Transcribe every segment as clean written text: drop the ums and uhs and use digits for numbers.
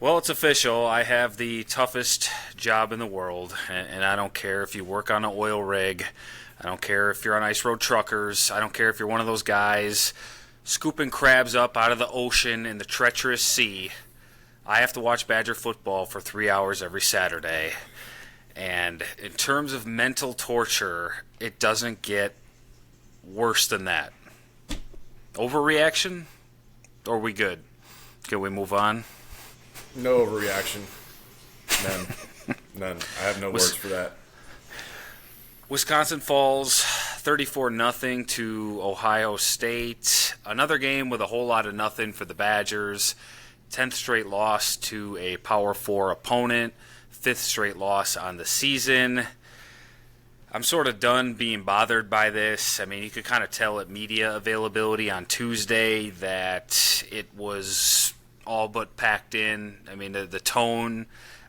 Well, it's official. I have the toughest job in the world, and I don't care if you work on an oil rig. I don't care if you're on ice road truckers. I don't care if you're one of those guys scooping crabs up out of the ocean in the treacherous sea. I have to watch Badger football for 3 hours every Saturday. And in terms of mental torture, it doesn't get worse than that. Overreaction? Or are we good? Can we move on? No overreaction. None. I have no words for that. Wisconsin falls 34-0 to Ohio State. Another game with a whole lot of nothing for the Badgers. 10th straight loss to a Power 4 opponent. 5th straight loss on the season. I'm sort of done being bothered by this. I mean, you could kind of tell at media availability on Tuesday that it was all but packed in. I mean, the tone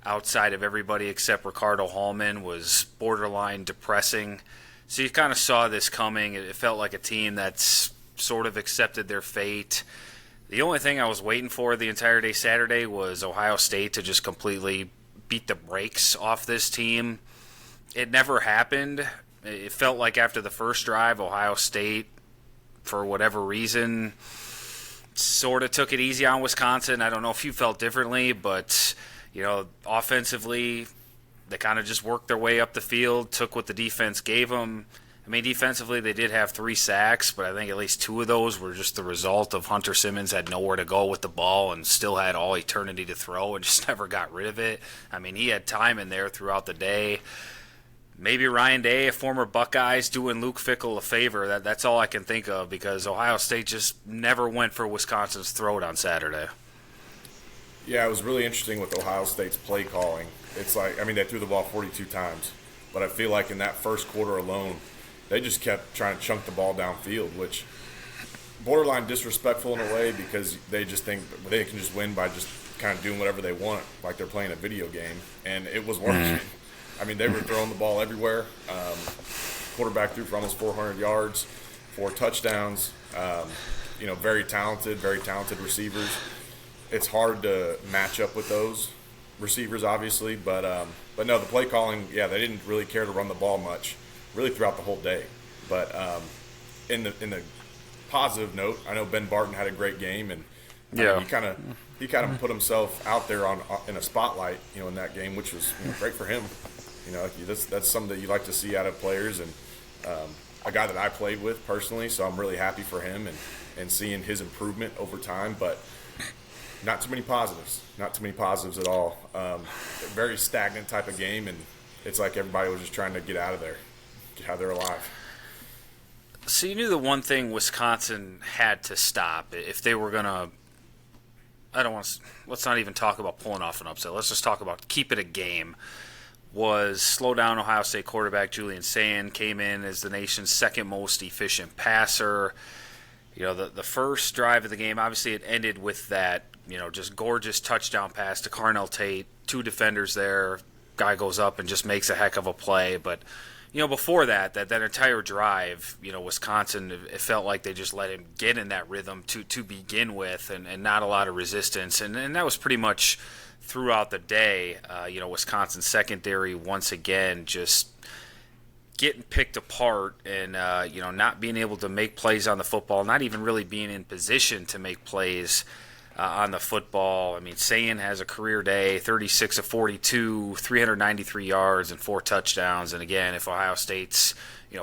outside of everybody except Ricardo Hallman was borderline depressing. So you kind of saw this coming. It felt like a team that's sort of accepted their fate. The only thing I was waiting for the entire day Saturday was Ohio State to just completely beat the brakes off this team. It never happened. It felt like after the first drive, Ohio State, for whatever reason, sort of took it easy on Wisconsin. I don't know if you felt differently, but, offensively, they kind of just worked their way up the field, took what the defense gave them. I mean, defensively, they did have 3 sacks, but I think at least 2 of those were just the result of Hunter Simmons had nowhere to go with the ball and still had all eternity to throw and just never got rid of it. I mean, he had time in there throughout the day. Maybe Ryan Day, a former Buckeyes, doing Luke Fickell a favor. That's all I can think of because Ohio State just never went for Wisconsin's throat on Saturday. Yeah, it was really interesting with Ohio State's play calling. It's like, they threw the ball 42 times, but I feel like in that first quarter alone, they just kept trying to chunk the ball downfield, which borderline disrespectful in a way because they just think they can just win by just kind of doing whatever they want, like they're playing a video game, and it was working. They were throwing the ball everywhere. Quarterback threw for almost 400 yards, 4 touchdowns. Very talented receivers. It's hard to match up with those receivers, obviously, but no, the play calling, they didn't really care to run the ball much, really throughout the whole day. But in the positive note, I know Ben Barton had a great game, and he kind of put himself out there in a spotlight, in that game, which was great for him. That's something that you like to see out of players, and a guy that I played with personally, so I'm really happy for him and seeing his improvement over time, but not too many positives at all. Very stagnant type of game, and it's like everybody was just trying to get out of there alive. So you knew the one thing Wisconsin had to stop if they were going to, let's not even talk about pulling off an upset. Let's just talk about keep it a game. Was slow down Ohio State quarterback Julian Sayin, came in as the nation's second most efficient passer. The first drive of the game, obviously it ended with that, just gorgeous touchdown pass to Carnell Tate. 2 defenders there. Guy goes up and just makes a heck of a play. But, before that entire drive, Wisconsin, it felt like they just let him get in that rhythm to begin with and not a lot of resistance. And that was pretty much throughout the day. Wisconsin secondary once again just getting picked apart and not being able to make plays on the football, not even really being in position to make plays on the football. Sayin has a career day, 36 of 42, 393 yards and 4 touchdowns. And again, if Ohio State's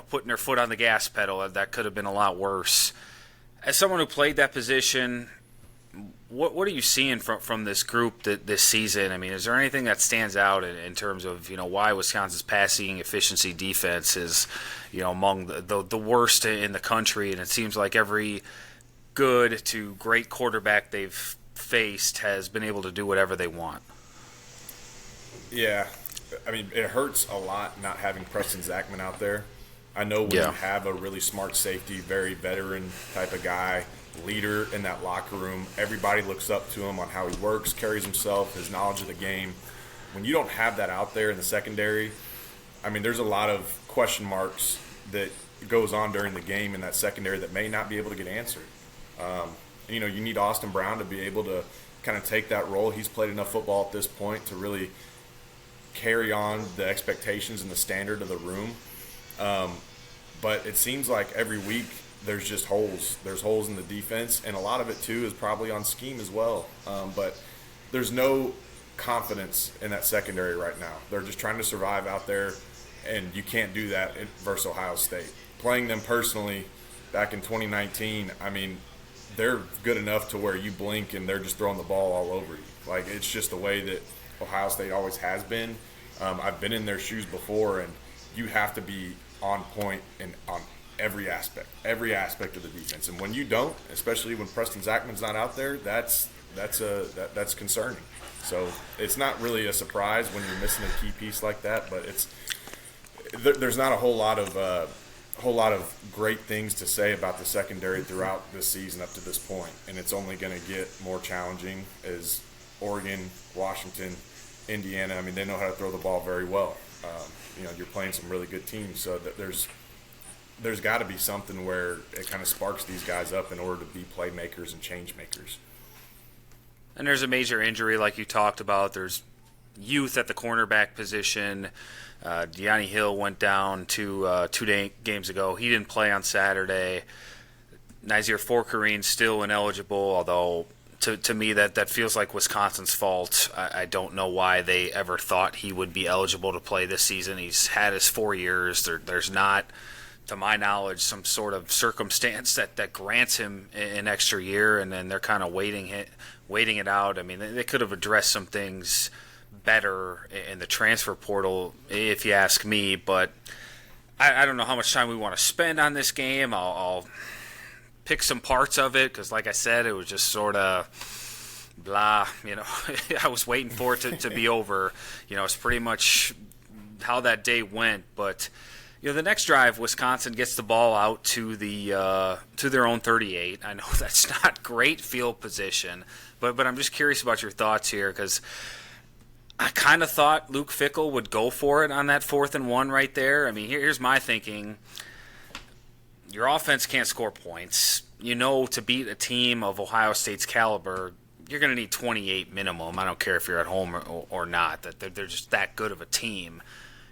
putting their foot on the gas pedal, that could have been a lot worse. As someone who played that position, what are you seeing from this group this season? Is there anything that stands out in terms of why Wisconsin's passing efficiency defense is among the worst in the country, and it seems like every good to great quarterback they've faced has been able to do whatever they want? Yeah, it hurts a lot not having Preston Zachman out there. I know when you have a really smart safety, very veteran type of guy, leader in that locker room, everybody looks up to him on how he works, carries himself, his knowledge of the game. When you don't have that out there in the secondary, there's a lot of question marks that goes on during the game in that secondary that may not be able to get answered. You need Austin Brown to be able to kind of take that role. He's played enough football at this point to really carry on the expectations and the standard of the room. But it seems like every week there's just holes. There's holes in the defense, and a lot of it too is probably on scheme as well. But there's no confidence in that secondary right now. They're just trying to survive out there, and you can't do that versus Ohio State. Playing them personally back in 2019, I mean, they're good enough to where you blink and they're just throwing the ball all over you. Like, it's just the way that Ohio State always has been. I've been in their shoes before, and you have to be on point and on every aspect of the defense. And when you don't, especially when Preston Zachman's not out there, that's concerning. So it's not really a surprise when you're missing a key piece like that, but there's not a whole lot of great things to say about the secondary throughout this season up to this point, and it's only going to get more challenging as Oregon, Washington, Indiana. I mean, they know how to throw the ball very well. You're playing some really good teams, so that there's got to be something where it kind of sparks these guys up in order to be playmakers and change makers. And there's a major injury like you talked about. There's youth at the cornerback position. Deani Hill went down two games ago. He didn't play on Saturday. Nazir Forkarine still ineligible, although to me that feels like Wisconsin's fault. I don't know why they ever thought he would be eligible to play this season. He's had his 4 years. There's not, to my knowledge, some sort of circumstance that grants him an extra year, and then they're kind of waiting it out. I mean, they could have addressed some things better in the transfer portal, if you ask me, but I don't know how much time we want to spend on this game. I'll pick some parts of it because, like I said, it was just sort of blah. I was waiting for it to be over. It's pretty much how that day went. But the next drive, Wisconsin gets the ball out to their own 38. I know that's not great field position, but I'm just curious about your thoughts here because I kind of thought Luke Fickell would go for it on that 4th and 1 right there. I mean, here's my thinking. Your offense can't score points. To beat a team of Ohio State's caliber, you're going to need 28 minimum. I don't care if you're at home or not. That they're just that good of a team.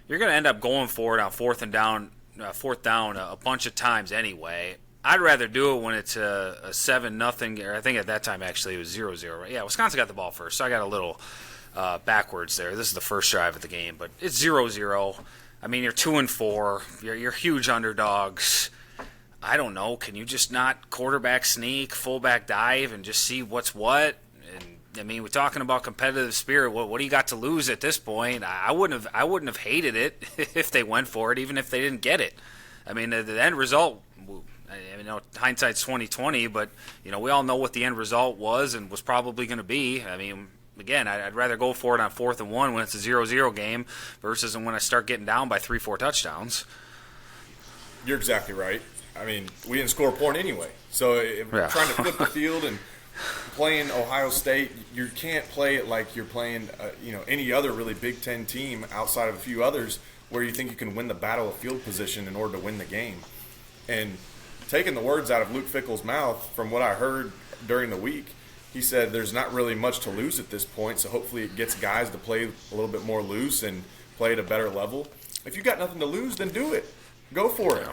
You're going to end up going for it on fourth down a bunch of times anyway. I'd rather do it when it's a 7-0, or I think at that time actually it was 0-0. Right? Yeah, Wisconsin got the ball first, so I got a little backwards there. This is the first drive of the game, but it's 0-0. I mean, you're 2-4. You're huge underdogs. I don't know. Can you just not quarterback sneak, fullback dive, and just see what's what? And I mean, we're talking about competitive spirit. What do you got to lose at this point? I wouldn't have hated it if they went for it, even if they didn't get it. I mean, the end result. I mean, hindsight's 20/20, but we all know what the end result was and was probably going to be. I mean, again, I'd rather go for it on 4th and 1 when it's a 0-0 game versus when I start getting down by 3-4 touchdowns. You're exactly right. I mean, we didn't score a point anyway. So if we're trying to flip the field and playing Ohio State, you can't play it like you're playing any other really Big Ten team outside of a few others where you think you can win the battle of field position in order to win the game. And taking the words out of Luke Fickell's mouth, from what I heard during the week, he said there's not really much to lose at this point, so hopefully it gets guys to play a little bit more loose and play at a better level. If you got nothing to lose, then do it. Go for it.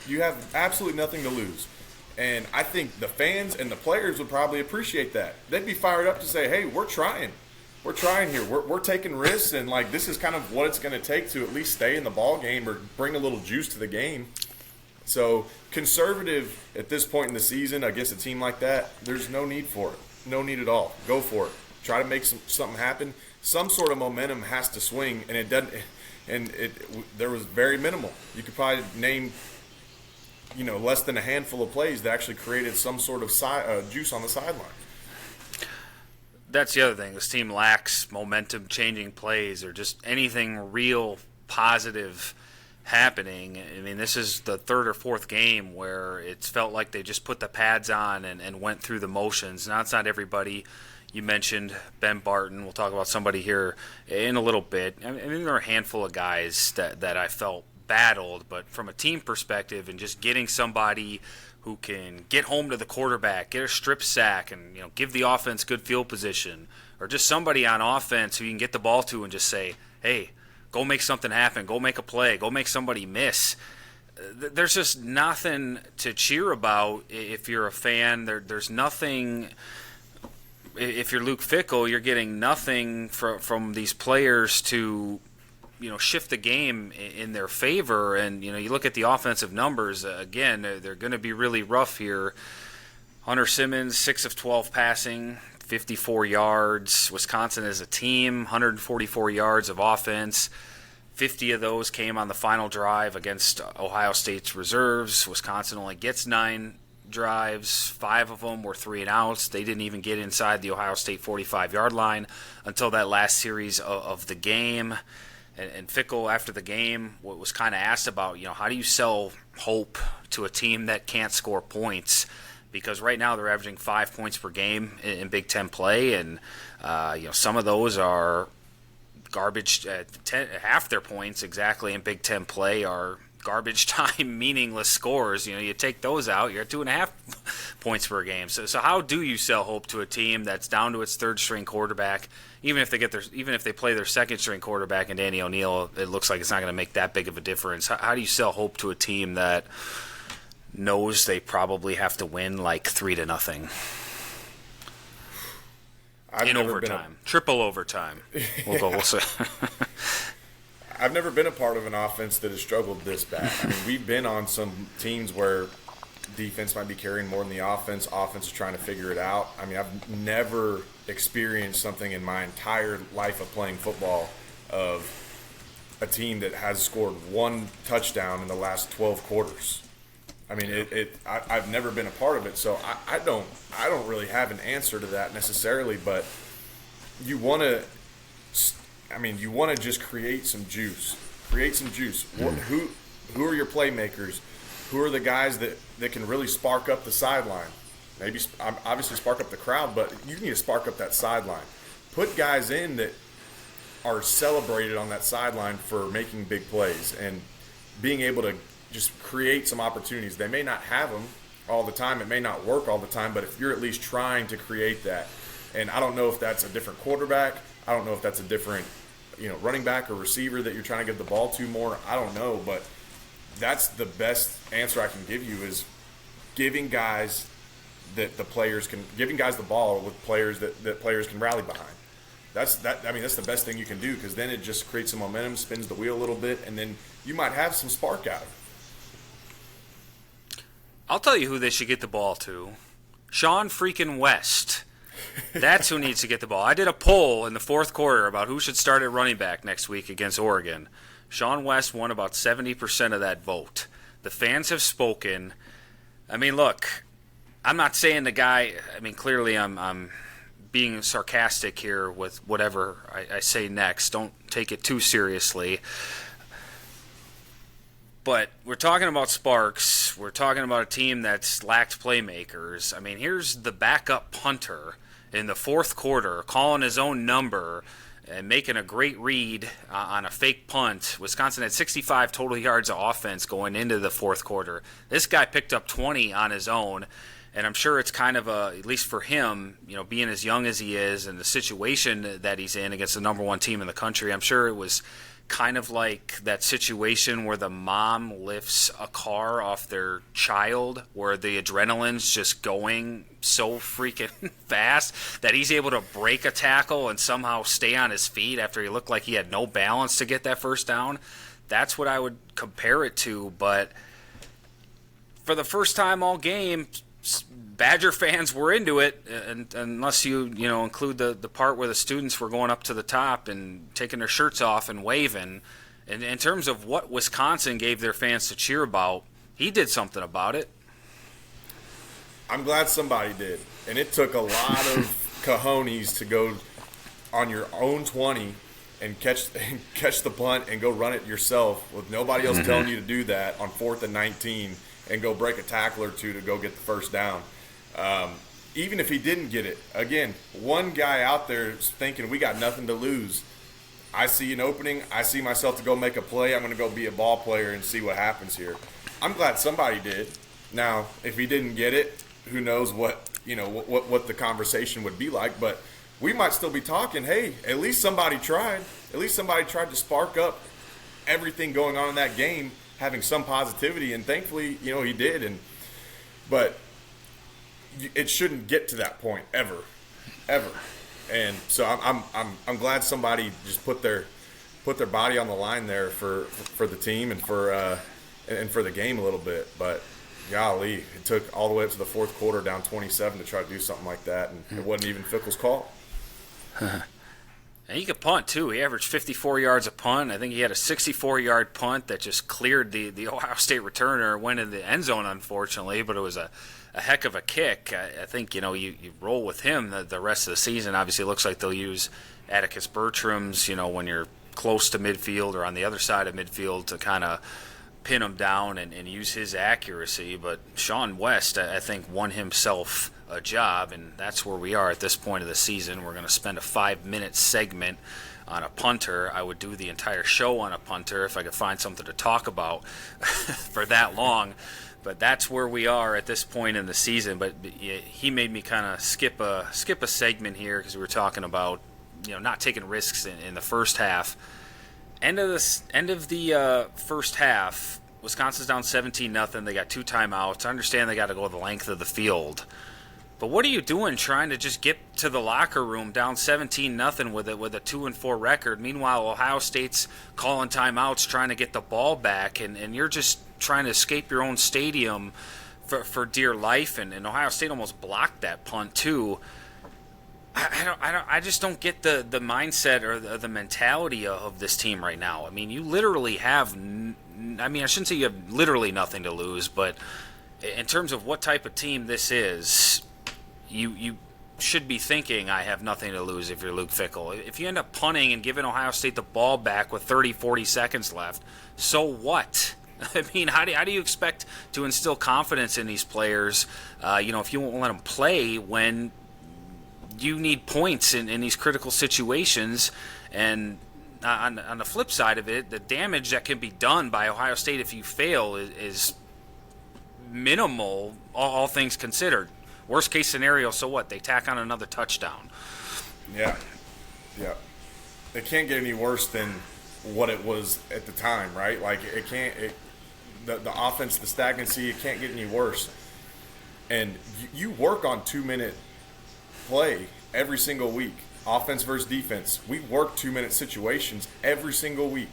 You have absolutely nothing to lose. And I think the fans and the players would probably appreciate that. They'd be fired up to say, hey, we're trying. We're trying here. We're taking risks, and this is kind of what it's going to take to at least stay in the ball game or bring a little juice to the game. So conservative at this point in the season against a team like that, there's no need for it. No need at all. Go for it. Try to make something happen. Some sort of momentum has to swing, and it doesn't. And there was very minimal. You could probably name less than a handful of plays that actually created some sort of juice on the sideline. That's the other thing. This team lacks momentum-changing plays or just anything real positive happening. I mean, this is the 3rd or 4th game where it's felt like they just put the pads on and went through the motions. Now, it's not everybody. You mentioned Ben Barton. We'll talk about somebody here in a little bit. I mean, there are a handful of guys that I felt battled, but from a team perspective and just getting somebody who can get home to the quarterback, get a strip sack, and give the offense good field position, or just somebody on offense who you can get the ball to and just say, hey, go make something happen, go make a play, go make somebody miss. There's just nothing to cheer about if you're a fan. There's nothing. If you're Luke Fickell, you're getting nothing from these players to shift the game in their favor. And you look at the offensive numbers again; they're going to be really rough here. Hunter Simmons, 6 of 12 passing, 54 yards. Wisconsin as a team, 144 yards of offense. 50 of those came on the final drive against Ohio State's reserves. Wisconsin only gets 9 drives. 5 of them were 3 and outs. They didn't even get inside the Ohio State 45-yard line until that last series of the game. And Fickell, after the game, was kind of asked about, how do you sell hope to a team that can't score points? Because right now they're averaging 5 points per game in Big Ten play, and some of those are garbage. Half their points exactly in Big Ten play are garbage time, meaningless scores. You take those out, you're at 2.5 points per game. So how do you sell hope to a team that's down to its third string quarterback? Even if they play their second string quarterback and Danny O'Neal, it looks like it's not going to make that big of a difference. How do you sell hope to a team that knows they probably have to win like 3-0 in overtime, triple overtime? We'll say. I've never been a part of an offense that has struggled this bad. I mean, we've been on some teams where defense might be carrying more than the offense. Offense is trying to figure it out. I mean, I've never experienced something in my entire life of playing football of a team that has scored 1 touchdown in the last 12 quarters. I mean, I've never been a part of it, so I don't really have an answer to that necessarily. But you want to just create some juice. Who are your playmakers? Who are the guys that can really spark up the sideline? Maybe obviously spark up the crowd, but you need to spark up that sideline. Put guys in that are celebrated on that sideline for making big plays and being able to just create some opportunities. They may not have them all the time. It may not work all the time, but if you're at least trying to create that, and I don't know if that's a different quarterback, I don't know if that's a different running back or receiver that you're trying to give the ball to more, I don't know, but that's the best answer I can give you is giving guys the ball with players that players can rally behind. That's the best thing you can do, because then it just creates some momentum, spins the wheel a little bit, and then you might have some spark out of it. I'll tell you who they should get the ball to. Sean freaking West. That's who needs to get the ball. I did a poll in the fourth quarter about who should start at running back next week against Oregon. Sean West won about 70% of that vote. The fans have spoken. I mean, look, I'm not saying the guy – I mean, clearly I'm being sarcastic here with whatever I say next. Don't take it too seriously. But we're talking about sparks. We're talking about a team that's lacked playmakers. I mean, here's the backup punter in the fourth quarter calling his own number and making a great read on a fake punt. Wisconsin had 65 total yards of offense going into the fourth quarter. This guy picked up 20 on his own, and I'm sure it's kind of at least for him, being as young as he is and the situation that he's in against the number 1 team in the country, I'm sure it was kind of like that situation where the mom lifts a car off their child, where the adrenaline's just going so freaking fast that he's able to break a tackle and somehow stay on his feet after he looked like he had no balance to get that first down. That's what I would compare it to. But for the first time all game, Badger fans were into it, and unless you include the part where the students were going up to the top and taking their shirts off and waving. And in terms of what Wisconsin gave their fans to cheer about, he did something about it. I'm glad somebody did, and it took a lot of cojones to go on your own 20 and catch the punt and go run it yourself with nobody else telling you to do that on 4th and 19 and go break a tackle or two to go get the first down. Even if he didn't get it, again, one guy out there is thinking we got nothing to lose. I see an opening. I see myself to go make a play. I'm going to go be a ball player and see what happens here. I'm glad somebody did. Now, if he didn't get it, who knows what the conversation would be like. But we might still be talking, hey, at least somebody tried. At least somebody tried to spark up everything going on in that game, having some positivity. And thankfully, he did. But it shouldn't get to that point ever. And so I'm glad somebody just put their body on the line there for the team and for the game a little bit. But golly, it took all the way up to the fourth quarter, down 27, to try to do something like that, and it wasn't even Fickle's call. And he could punt, too. He averaged 54 yards a punt. I think he had a 64-yard punt that just cleared the Ohio State returner, went in the end zone, unfortunately, but it was a heck of a kick. I think, you roll with him the rest of the season. Obviously, it looks like they'll use Atticus Bertram's, when you're close to midfield or on the other side of midfield to kind of pin him down and use his accuracy. But Sean West, I think, won himself a job, and that's where we are at this point of the season. We're going to spend a 5-minute segment on a punter. I would do the entire show on a punter if I could find something to talk about for that long. But that's where we are at this point in the season. But he made me kind of skip a segment here because we were talking about not taking risks in the first half. End of the first half, Wisconsin's down 17-0. They got 2 timeouts. I understand they got to go the length of the field. But what are you doing trying to just get to the locker room down 17-0 with a 2-4 record? Meanwhile, Ohio State's calling timeouts trying to get the ball back, and you're just trying to escape your own stadium for dear life. And Ohio State almost blocked that punt too. I just don't get the mindset or the mentality of this team right now. I mean, you literally have. I shouldn't say you have literally nothing to lose, but in terms of what type of team this is, you should be thinking I have nothing to lose if you're Luke Fickell. If you end up punting and giving Ohio State the ball back with 30, 40 seconds left, so what? I mean, how do you expect to instill confidence in these players, if you won't let them play when you need points in these critical situations? And on the flip side of it, the damage that can be done by Ohio State if you fail is minimal, all things considered. Worst case scenario, so what? They tack on another touchdown. Yeah. It can't get any worse than what it was at the time, right? Like, the offense, the stagnancy, it can't get any worse. And you work on 2-minute play every single week. Offense versus defense. We work 2-minute situations every single week.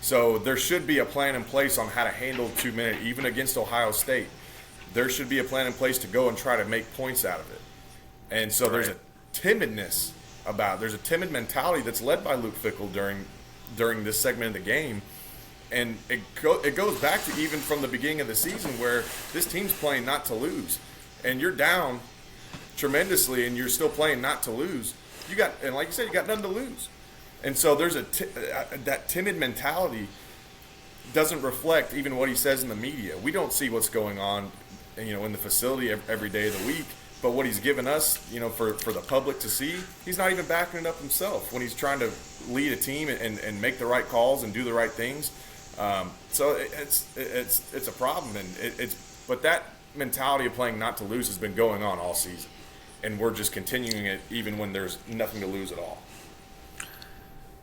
So there should be a plan in place on how to handle 2-minute, even against Ohio State. There should be a plan in place to go and try to make points out of it. And so there's a timidness there's a timid mentality that's led by Luke Fickell during this segment of the game. And it goes back to even from the beginning of the season where this team's playing not to lose. And you're down tremendously and you're still playing not to lose. And like you said, you got nothing to lose. And so there's that timid mentality doesn't reflect even what he says in the media. We don't see what's going on, in the facility every day of the week. But what he's given us, for the public to see, he's not even backing it up himself when he's trying to lead a team and make the right calls and do the right things. So it's a problem, but that mentality of playing not to lose has been going on all season, and we're just continuing it even when there's nothing to lose at all.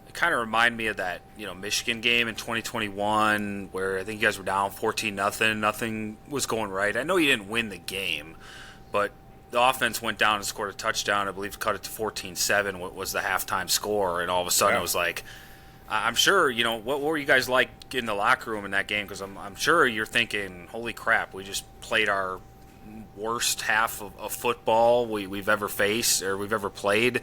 It kind of remind me of that, Michigan game in 2021 where I think you guys were down 14-0. Nothing was going right. I know you didn't win the game, but the offense went down and scored a touchdown. I believe cut it to 14-7. What was the halftime score? And all of a sudden it was like, I'm sure, what were you guys like in the locker room in that game? Because I'm sure you're thinking, holy crap, we just played our worst half of football we've ever faced or we've ever played.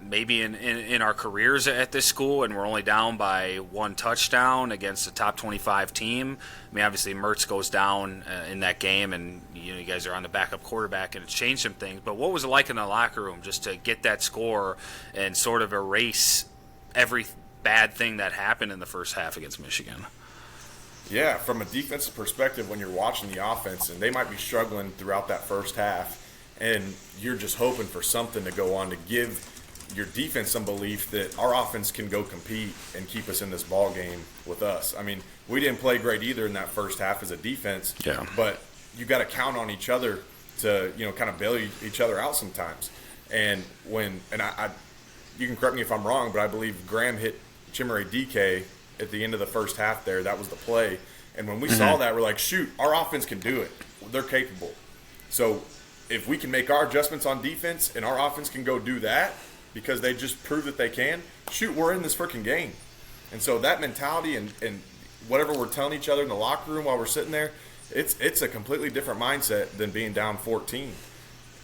Maybe in our careers at this school, and we're only down by 1 touchdown against a top 25 team. I mean, obviously Mertz goes down in that game, and you guys are on the backup quarterback, and it's changed some things. But what was it like in the locker room just to get that score and sort of erase every bad thing that happened in the first half against Michigan? Yeah, from a defensive perspective, when you're watching the offense, and they might be struggling throughout that first half, and you're just hoping for something to go on to give your defense some belief that our offense can go compete and keep us in this ball game with us. I mean, we didn't play great either in that first half as a defense, but you got to count on each other to, kind of bail each other out sometimes. And I you can correct me if I'm wrong, but I believe Graham hit Chimere DK at the end of the first half there. That was the play. And when we saw that, we're like, shoot, our offense can do it. They're capable. So if we can make our adjustments on defense and our offense can go do that because they just proved that they can, shoot, we're in this freaking game. And so that mentality and whatever we're telling each other in the locker room while we're sitting there, it's a completely different mindset than being down 14.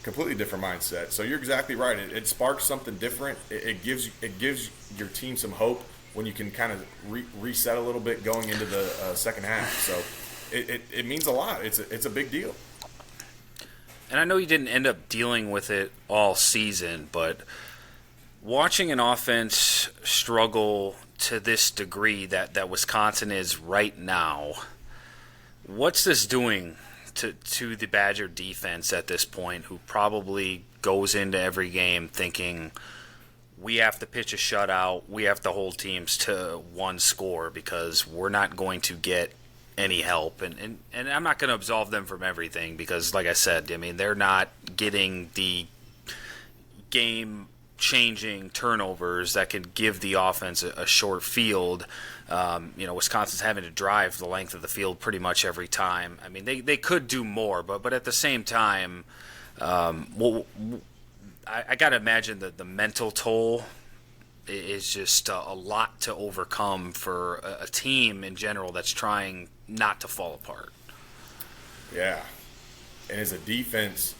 Completely different mindset. So you're exactly right. It sparks something different. It gives your team some hope when you can kind of reset a little bit going into the second half. So it means a lot. It's a big deal. And I know you didn't end up dealing with it all season, but watching an offense struggle to this degree that Wisconsin is right now, what's this doing to the Badger defense at this point, who probably goes into every game thinking we have to pitch a shutout, we have to hold teams to one score because we're not going to get any help. And I'm not going to absolve them from everything because, like I said, I mean, they're not getting the game-changing turnovers that can give the offense a short field. Wisconsin's having to drive the length of the field pretty much every time. I mean, they could do more, but at the same time, I got to imagine that the mental toll is just a lot to overcome for a team in general that's trying not to fall apart. Yeah. And as a defense,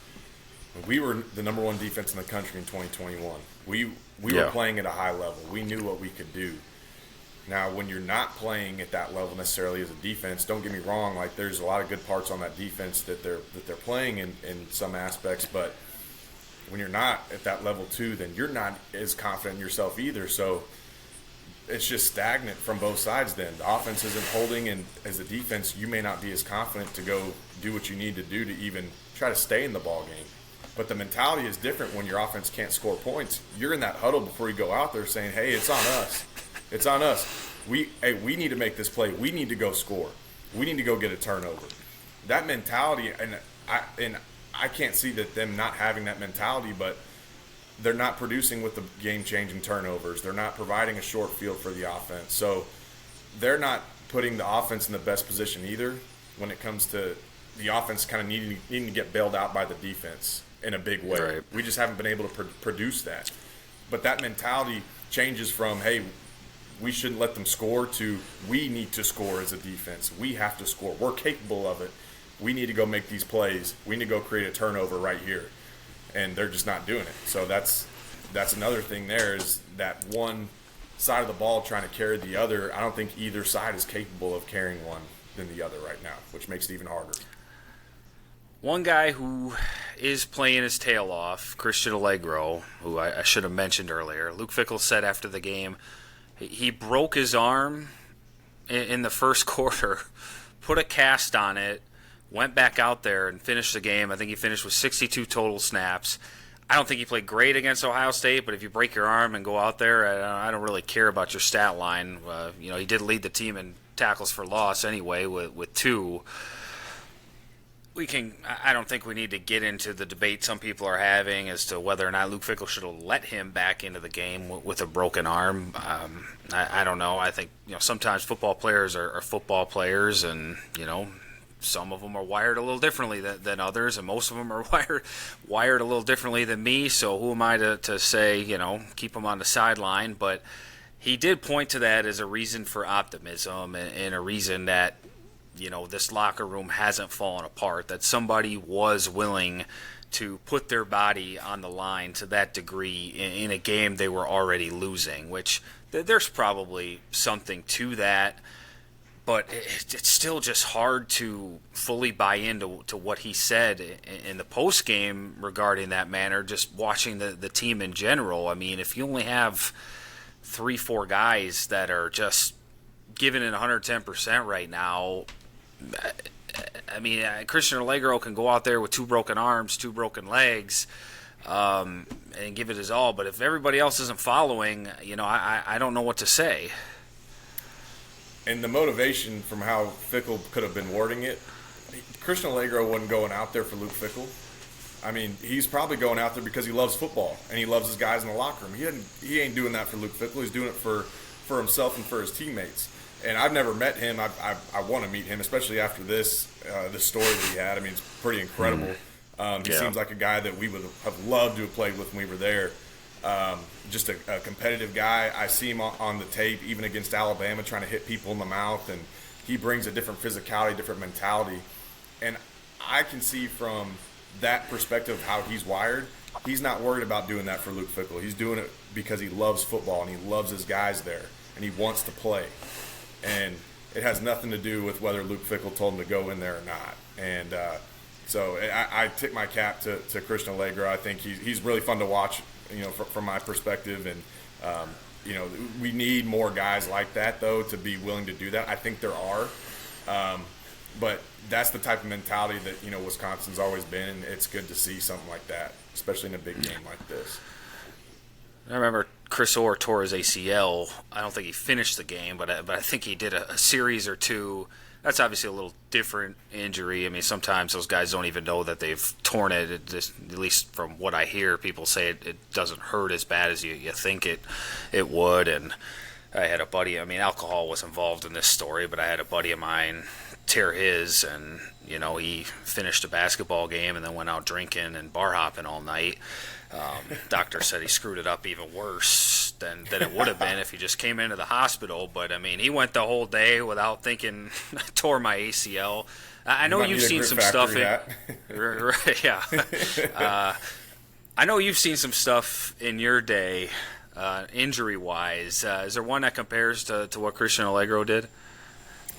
we were the number one defense in the country in 2021. We were playing at a high level. We knew what we could do. Now, when you're not playing at that level necessarily as a defense, don't get me wrong, like there's a lot of good parts on that defense that they're playing in some aspects, but when you're not at that level too, then you're not as confident in yourself either. So it's just stagnant from both sides then. The offense isn't holding, and as a defense, you may not be as confident to go do what you need to do to even try to stay in the ball game. But the mentality is different when your offense can't score points. You're in that huddle before you go out there saying, hey, it's on us. It's on us. We need to make this play. We need to go score. We need to go get a turnover. That mentality, and I can't see that them not having that mentality, but they're not producing with the game-changing turnovers. They're not providing a short field for the offense. So they're not putting the offense in the best position either when it comes to the offense kind of needing to get bailed out by the defense in a big way. Right. We just haven't been able to produce that. But that mentality changes from, hey, we shouldn't let them score to we need to score as a defense. We have to score. We're capable of it. We need to go make these plays. We need to go create a turnover right here. And they're just not doing it. So that's another thing there is that one side of the ball trying to carry the other. I don't think either side is capable of carrying one than the other right now, which makes it even harder. One guy who is playing his tail off, Christian Allegro, who I should have mentioned earlier. Luke Fickell said after the game, he broke his arm in the first quarter, put a cast on it, went back out there and finished the game. I think he finished with 62 total snaps. I don't think he played great against Ohio State, but if you break your arm and go out there, I don't really care about your stat line. He did lead the team in tackles for loss anyway with 2. I don't think we need to get into the debate some people are having as to whether or not Luke Fickell should have let him back into the game with a broken arm. I don't know. I think sometimes football players are football players, and some of them are wired a little differently than others, and most of them are wired a little differently than me. So who am I to say keep him on the sideline? But he did point to that as a reason for optimism and a reason that this locker room hasn't fallen apart, that somebody was willing to put their body on the line to that degree in a game they were already losing, which there's probably something to that, but it's still just hard to fully buy into what he said in the post-game regarding that manner, just watching the team in general. I mean, if you only have 3-4 guys that are just giving it 110% right now, I mean, Christian Allegro can go out there with 2 broken arms, 2 broken legs, and give it his all. But if everybody else isn't following, I don't know what to say. And the motivation from how Fickle could have been wording it, Christian Allegro wasn't going out there for Luke Fickle. I mean, he's probably going out there because he loves football and he loves his guys in the locker room. He ain't doing that for Luke Fickle. He's doing it for himself and for his teammates. And I've never met him. I want to meet him, especially after this story that he had. I mean, it's pretty incredible. He seems like a guy that we would have loved to have played with when we were there. Just a competitive guy. I see him on the tape, even against Alabama, trying to hit people in the mouth. And he brings a different physicality, different mentality. And I can see from that perspective how he's wired. He's not worried about doing that for Luke Fickle. He's doing it because he loves football and he loves his guys there and he wants to play. And it has nothing to do with whether Luke Fickle told him to go in there or not. And so I tip my cap to Christian Allegro. I think he's really fun to watch, from my perspective. And we need more guys like that, though, to be willing to do that. I think there are. But that's the type of mentality that, Wisconsin's always been, and it's good to see something like that, especially in a big game like this. I remember Chris Orr tore his ACL. I don't think he finished the game, but I think he did a series or two. That's obviously a little different injury. I mean, sometimes those guys don't even know that they've torn it. It just, at least from what I hear, people say it doesn't hurt as bad as you think it would. And I had a buddy, alcohol was involved in this story, but I had a buddy of mine tear his, and he finished a basketball game and then went out drinking and bar hopping all night. Doctor said he screwed it up even worse than it would have been if he just came into the hospital. But he went the whole day without thinking I tore my ACL. I know you've seen some stuff right, yeah. I know you've seen some stuff in your day injury wise. Is there one that compares to what Christian Allegro did?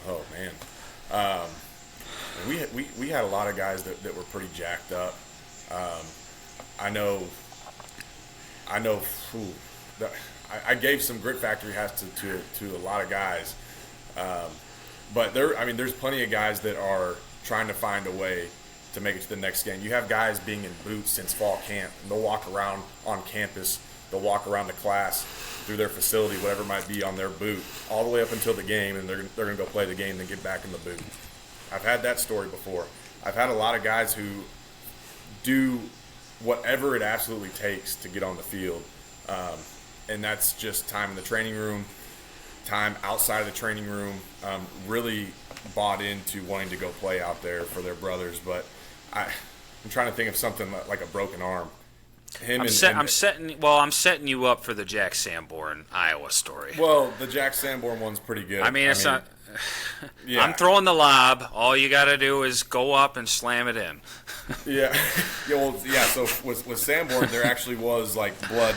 Oh man. We had a lot of guys that were pretty jacked up. I know. I gave some grit factory hats to a lot of guys, but there's plenty of guys that are trying to find a way to make it to the next game. You have guys being in boots since fall camp, and they'll walk around on campus, they'll walk around the class through their facility, whatever it might be, on their boot, all the way up until the game, and they're going to go play the game and then get back in the boot. I've had that story before. I've had a lot of guys who do whatever it absolutely takes to get on the field, and that's just time in the training room, time outside of the training room, really bought into wanting to go play out there for their brothers. But I'm trying to think of something like a broken arm. I'm setting you up for the Jack Sanborn Iowa story. Well, the Jack Sanborn one's pretty good. Not. Yeah. I'm throwing the lob. All you got to do is go up and slam it in. Yeah. So with Sanborn, there actually was like blood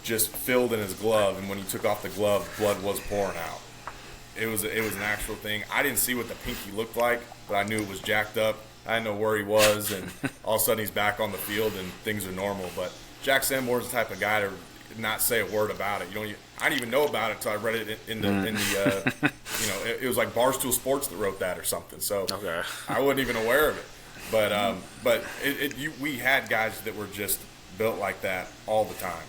just filled in his glove, and when he took off the glove, blood was pouring out. It was an actual thing. I didn't see what the pinky looked like, but I knew it was jacked up. I didn't know where he was, and all of a sudden he's back on the field and things are normal. But Jack Sanborn's the type of guy to not say a word about it. I didn't even know about it until I read it in the it was like Barstool Sports that wrote that or something. So okay. I wasn't even aware of it. But we had guys that were just built like that all the time.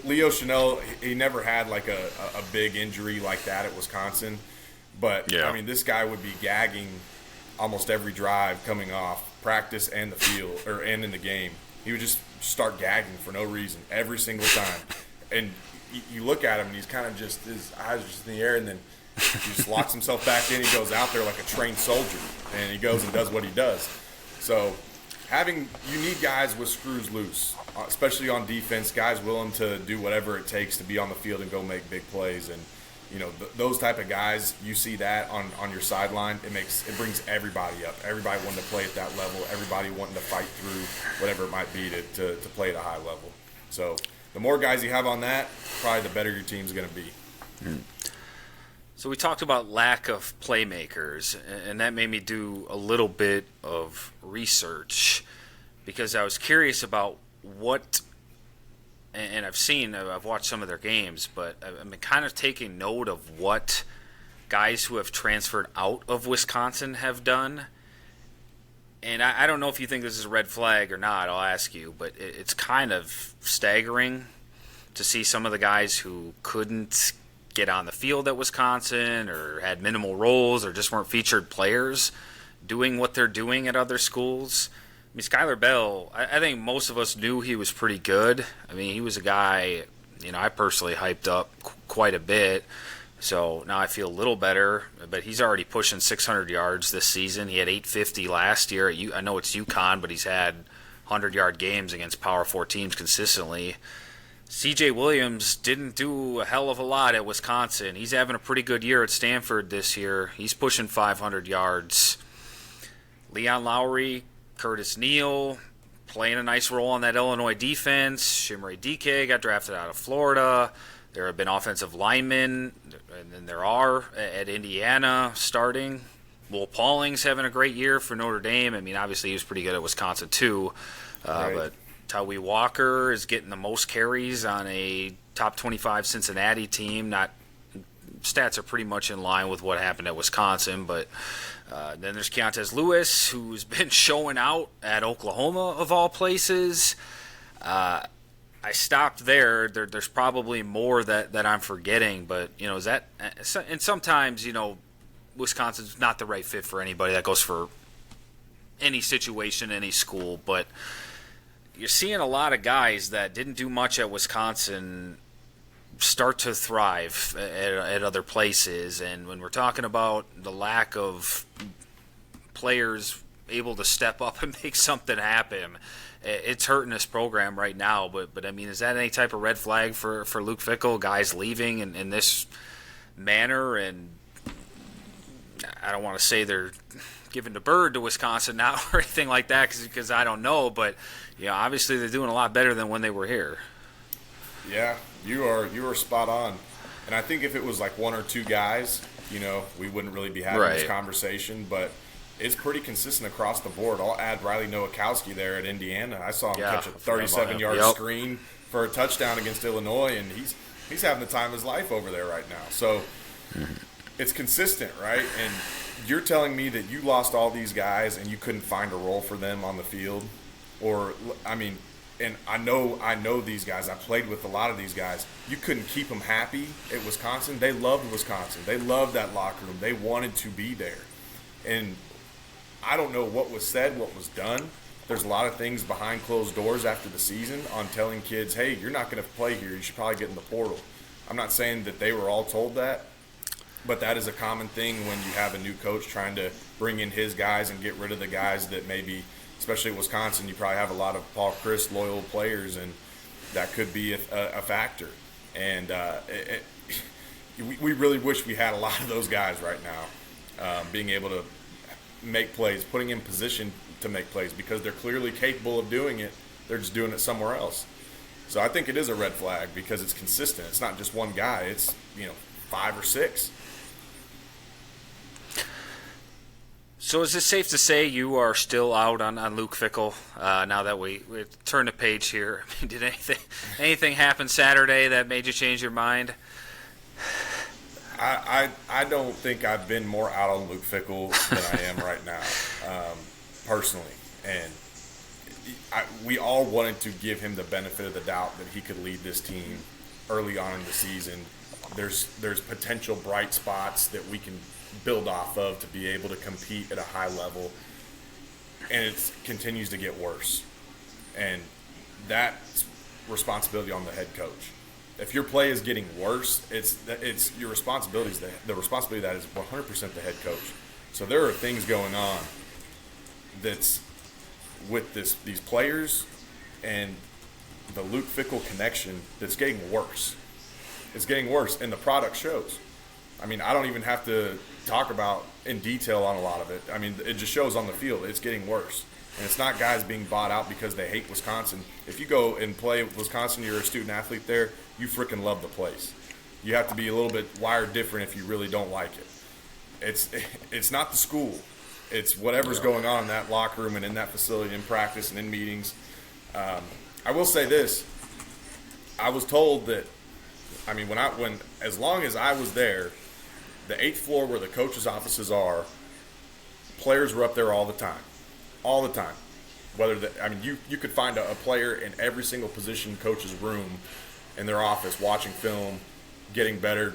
Leo Chanel, he never had like a big injury like that at Wisconsin. But, yeah. This guy would be gagging almost every drive coming off practice and the field and in the game. He would just start gagging for no reason every single time. And you look at him and he's kind of just, his eyes are just in the air, and then he just locks himself back in. He goes out there like a trained soldier, and he goes and does what he does. So you need guys with screws loose, especially on defense, guys willing to do whatever it takes to be on the field and go make big plays. And those type of guys, you see that on your sideline, it brings everybody up. Everybody wanting to play at that level. Everybody wanting to fight through whatever it might be to play at a high level. So the more guys you have on that, probably the better your team's going to be. So we talked about lack of playmakers, and that made me do a little bit of research because I was curious about what. And I've watched some of their games, but I'm kind of taking note of what guys who have transferred out of Wisconsin have done. And I don't know if you think this is a red flag or not, I'll ask you, but it's kind of staggering to see some of the guys who couldn't get on the field at Wisconsin or had minimal roles or just weren't featured players doing what they're doing at other schools. I mean, Skylar Bell, I think most of us knew he was pretty good. I mean, he was a guy, I personally hyped up quite a bit. So now I feel a little better, but he's already pushing 600 yards this season. He had 850 last year. I know it's UConn, but he's had 100-yard games against Power 4 teams consistently. C.J. Williams didn't do a hell of a lot at Wisconsin. He's having a pretty good year at Stanford this year. He's pushing 500 yards. Leon Lowry, Curtis Neal, playing a nice role on that Illinois defense. Shimray DK got drafted out of Florida. There have been offensive linemen, and then there are at Indiana starting. Will Pauling's having a great year for Notre Dame. I mean, obviously he was pretty good at Wisconsin too. Right. But Tawee Walker is getting the most carries on a top 25 Cincinnati team. Stats are pretty much in line with what happened at Wisconsin, but then there's Keontez Lewis, who's been showing out at Oklahoma of all places. I stopped there. There's probably more that I'm forgetting, but is that? And sometimes Wisconsin's not the right fit for anybody. That goes for any situation, any school. But you're seeing a lot of guys that didn't do much at Wisconsin start to thrive at other places. And when we're talking about the lack of players able to step up and make something happen, it's hurting this program right now. But I mean, is that any type of red flag for Luke Fickell? Guys leaving in this manner, and I don't want to say they're giving the bird to Wisconsin now or anything like that because I don't know. But obviously they're doing a lot better than when they were here. Yeah, you are spot on. And I think if it was like one or two guys, we wouldn't really be having this conversation. But it's pretty consistent across the board. I'll add Riley Nowakowski there at Indiana. I saw him catch a 37-yard screen for a touchdown against Illinois, and he's having the time of his life over there right now. So it's consistent, right? And you're telling me that you lost all these guys and you couldn't find a role for them on the field? Or, I mean, and I know these guys. I played with a lot of these guys. You couldn't keep them happy at Wisconsin. They loved Wisconsin. They loved that locker room. They wanted to be there. And I don't know what was said, what was done. There's a lot of things behind closed doors after the season on telling kids, hey, you're not going to play here. You should probably get in the portal. I'm not saying that they were all told that, but that is a common thing when you have a new coach trying to bring in his guys and get rid of the guys that maybe, especially at Wisconsin, you probably have a lot of Paul Chryst loyal players, and that could be a factor. And we really wish we had a lot of those guys right now, being able to make plays, putting in position to make plays, because they're clearly capable of doing it. They're just doing it somewhere else. So I think it is a red flag because it's consistent. It's not just one guy. It's 5 or 6. So is it safe to say you are still out on Luke Fickell now that we turn the page here? I mean, did anything happen Saturday that made you change your mind? I don't think I've been more out on Luke Fickell than I am right now, personally. And we all wanted to give him the benefit of the doubt that he could lead this team early on in the season. There's potential bright spots that we can build off of to be able to compete at a high level, and it continues to get worse. And that's responsibility on the head coach. If your play is getting worse, it's your responsibility. The responsibility of that is 100% the head coach. So there are things going on that's with these players and the Luke Fickell connection that's getting worse. It's getting worse, and the product shows. I mean, I don't even have to talk about in detail on a lot of it. I mean, it just shows on the field. It's getting worse. And it's not guys being bought out because they hate Wisconsin. If you go and play Wisconsin, you're a student athlete there, you freaking love the place. You have to be a little bit wired different if you really don't like it. It's not the school. It's whatever's going on in that locker room and in that facility, in practice and in meetings. I will say this. I was told that, I mean, when as long as I was there, the 8th floor where the coaches' offices are, players were up there all the time. all the time. You could find a player in every single position coach's room in their office watching film, getting better,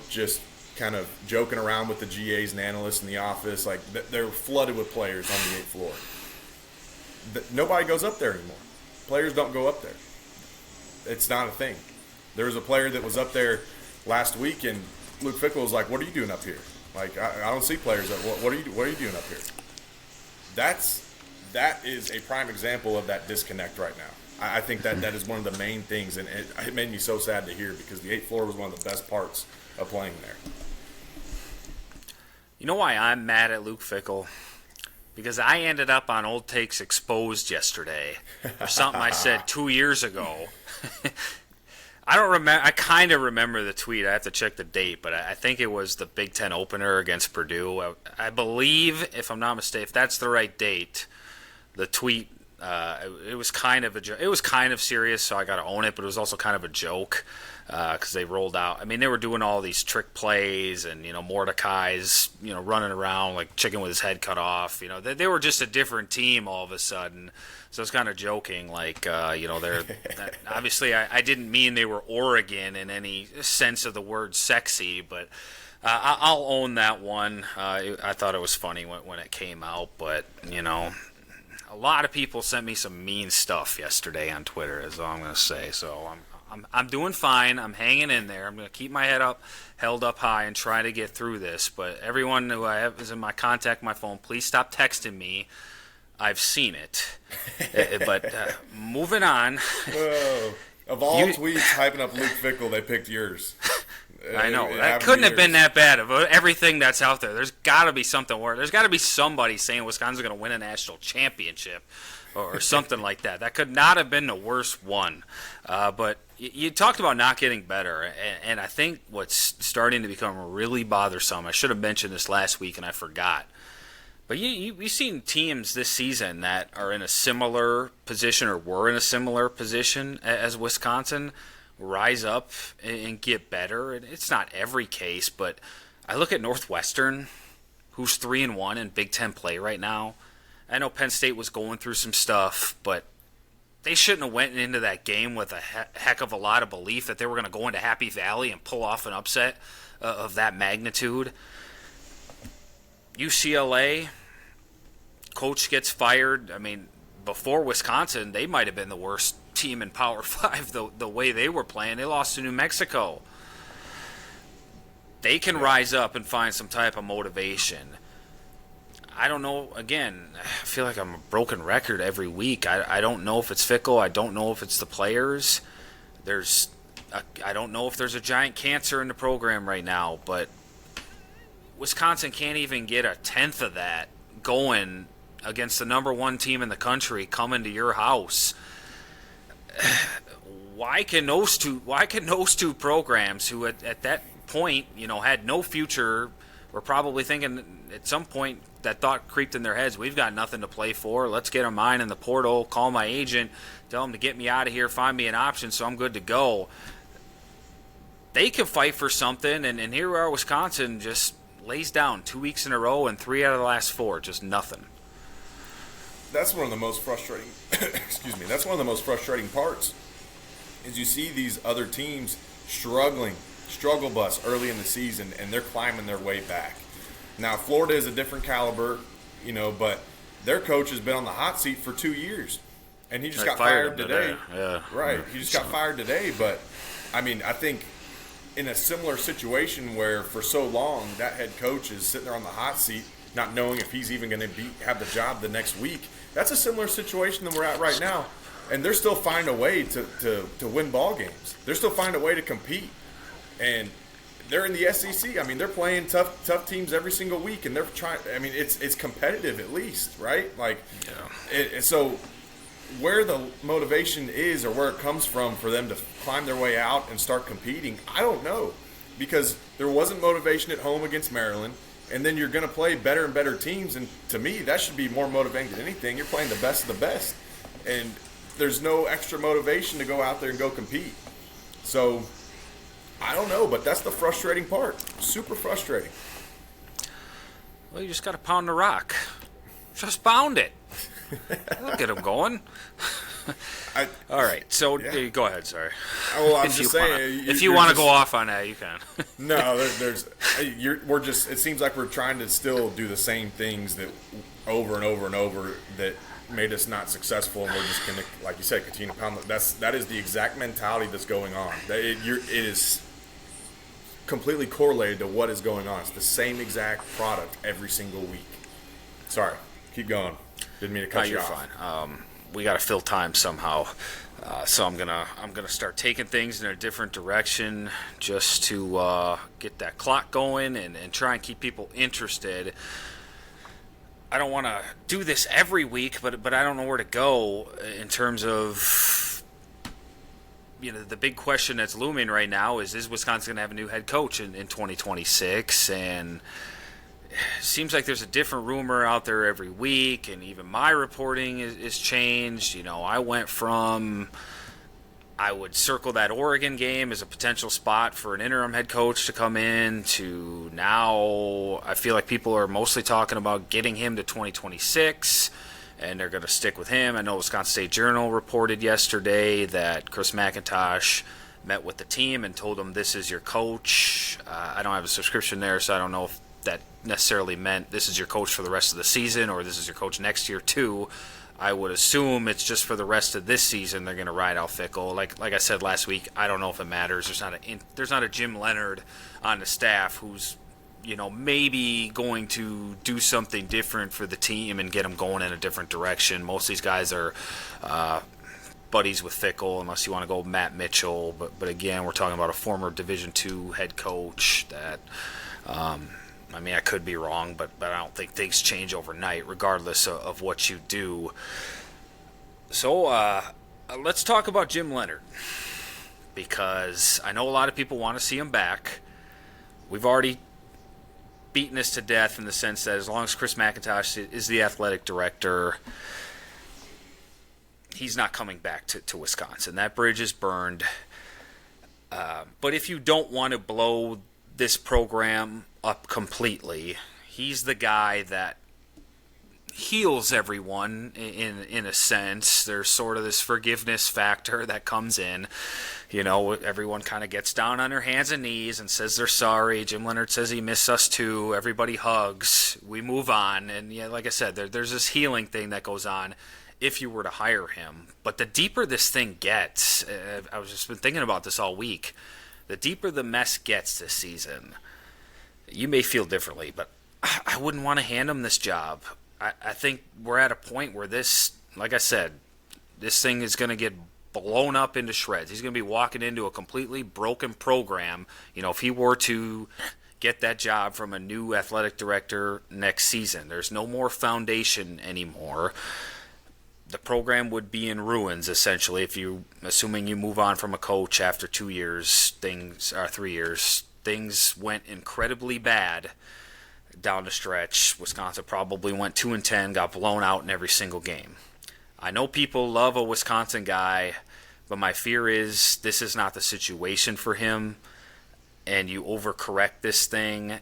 just kind of joking around with the GAs and analysts in the office. Like, they're flooded with players on the 8th floor. Nobody goes up there anymore. Players don't go up there. It's not a thing. There was a player that was up there last week, and Luke Fickell was like, "What are you doing up here?" Like, I don't see players that. What are you doing up here? That is a prime example of that disconnect right now. I think that is one of the main things, and it made me so sad to hear, because the 8th floor was one of the best parts of playing there. You know why I'm mad at Luke Fickell? Because I ended up on Old Takes Exposed yesterday for something I said 2 years ago. I don't remember. I kind of remember the tweet. I have to check the date, but I think it was the Big Ten opener against Purdue. I believe, if I'm not mistaken, if that's the right date, the tweet. It was kind of it was kind of serious, so I got to own it. But it was also kind of a joke because they rolled out. I mean, they were doing all these trick plays, and Mordecai's running around like chicken with his head cut off. They were just a different team all of a sudden. So it's kind of joking, like they're obviously I didn't mean they were Oregon in any sense of the word sexy, but I'll own that one. I thought it was funny when it came out, but a lot of people sent me some mean stuff yesterday on Twitter, is all I'm going to say. So I'm doing fine. I'm hanging in there. I'm going to keep my head held up high, and try to get through this. But everyone who I have is in my contact, my phone, please stop texting me. I've seen it. But moving on. Whoa. Of all tweets hyping up Luke Fickell, they picked yours. I know. That couldn't have been that bad. Of everything that's out there, there's got to be something worse. There's got to be somebody saying Wisconsin's going to win a national championship or something like that. That could not have been the worst one. But you talked about not getting better, and I think what's starting to become really bothersome, I should have mentioned this last week and I forgot, but you've seen teams this season that are in a similar position or were in a similar position as Wisconsin rise up and get better. It's not every case, but I look at Northwestern, who's 3-1 in Big Ten play right now. I know Penn State was going through some stuff, but they shouldn't have went into that game with a heck of a lot of belief that they were going to go into Happy Valley and pull off an upset of that magnitude. UCLA, coach gets fired. I mean, before Wisconsin, they might have been the worst team in Power 5 the way they were playing. They lost to New Mexico. They can rise up and find some type of motivation. I don't know. Again, I feel like I'm a broken record every week. I don't know if it's Fickell. I don't know if it's the players. I don't know if there's a giant cancer in the program right now, but Wisconsin can't even get a tenth of that going against the number one team in the country coming to your house. Why can those two programs who at that point, had no future, were probably thinking at some point that thought creeped in their heads, we've got nothing to play for. Let's get a mine in the portal, call my agent, tell him to get me out of here, find me an option so I'm good to go. They can fight for something, and here we are, Wisconsin just lays down 2 weeks in a row, and 3 out of the last 4, just nothing. That's one of the most frustrating. Excuse me. That's one of the most frustrating parts. Is you see these other teams struggle bus early in the season, and they're climbing their way back. Now Florida is a different caliber, but their coach has been on the hot seat for 2 years, and he just got fired today. Yeah. Right. He just got fired today, but I think in a similar situation where for so long that head coach is sitting there on the hot seat, not knowing if he's even going to have the job the next week. That's a similar situation than we're at right now, and they're still finding a way to win ball games. They're still finding a way to compete, and they're in the SEC. They're playing tough teams every single week, and they're trying. It's competitive at least, right? So where the motivation is or where it comes from for them to climb their way out and start competing, I don't know, because there wasn't motivation at home against Maryland. And then you're going to play better and better teams. And to me, that should be more motivating than anything. You're playing the best of the best. And there's no extra motivation to go out there and go compete. So, I don't know, but that's the frustrating part. Super frustrating. Well, you just got to pound the rock. Just bound it. Look at him going. All right, so go ahead. Sorry. Well, I'm just saying. If you want to go off on that, you can. No, we're just. It seems like we're trying to still do the same things that over and over and over that made us not successful, and we're just going to, like you said, continue to pound. That is the exact mentality that's going on. It is completely correlated to what is going on. It's the same exact product every single week. Sorry, keep going. Didn't mean to cut you off. You're fine. We got to fill time somehow, so I'm gonna start taking things in a different direction just to get that clock going and try and keep people interested. I don't want to do this every week, but I don't know where to go in terms of, the big question that's looming right now is Wisconsin going to have a new head coach in 2026? And it seems like there's a different rumor out there every week, and even my reporting is changed. I went from, I would circle that Oregon game as a potential spot for an interim head coach to come in, to now I feel like people are mostly talking about getting him to 2026, and they're going to stick with him. I know Wisconsin State Journal reported yesterday that Chris McIntosh met with the team and told them, this is your coach. I don't have a subscription there, so I don't know if that necessarily meant this is your coach for the rest of the season or this is your coach next year too. I would assume it's just for the rest of this season they're going to ride out Fickle. Like I said last week, I don't know if it matters. There's not a Jim Leonhard on the staff who's maybe going to do something different for the team and get them going in a different direction. Most of these guys are buddies with Fickle, unless you want to go Matt Mitchell. But again, we're talking about a former Division II head coach that. I could be wrong, but I don't think things change overnight, regardless of what you do. So let's talk about Jim Leonhard, because I know a lot of people want to see him back. We've already beaten this to death in the sense that as long as Chris McIntosh is the athletic director, he's not coming back to Wisconsin. That bridge is burned. But if you don't want to blow this program up completely, he's the guy that heals everyone in a sense. There's sort of this forgiveness factor that comes in. Everyone kind of gets down on their hands and knees and says they're sorry. Jim Leonhard says he missed us too. Everybody hugs. We move on. And like I said, there's this healing thing that goes on if you were to hire him. But the deeper this thing gets, I've just been thinking about this all week, the deeper the mess gets this season, you may feel differently, but I wouldn't want to hand him this job. I think we're at a point where this, like I said, this thing is going to get blown up into shreds. He's going to be walking into a completely broken program. If he were to get that job from a new athletic director next season, there's no more foundation anymore. The program would be in ruins, essentially, assuming you move on from a coach after 3 years, things went incredibly bad down the stretch. Wisconsin probably went 2-10, got blown out in every single game. I know people love a Wisconsin guy, but my fear is this is not the situation for him, and you overcorrect this thing.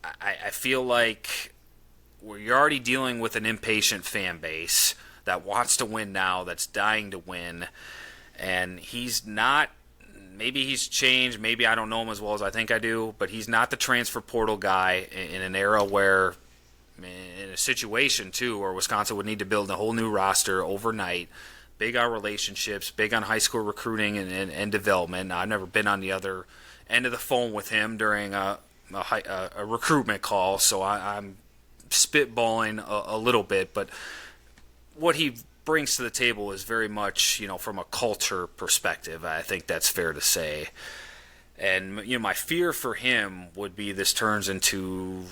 I feel like you're already dealing with an impatient fan base that wants to win now, that's dying to win, and he's not. Maybe he's changed. Maybe I don't know him as well as I think I do, but he's not the transfer portal guy in an era where, in a situation too, where Wisconsin would need to build a whole new roster overnight. Big on relationships, big on high school recruiting and development. Now, I've never been on the other end of the phone with him during a recruitment call, so I'm spitballing a little bit, but what he brings to the table is very much, from a culture perspective. I think that's fair to say. And, my fear for him would be this turns into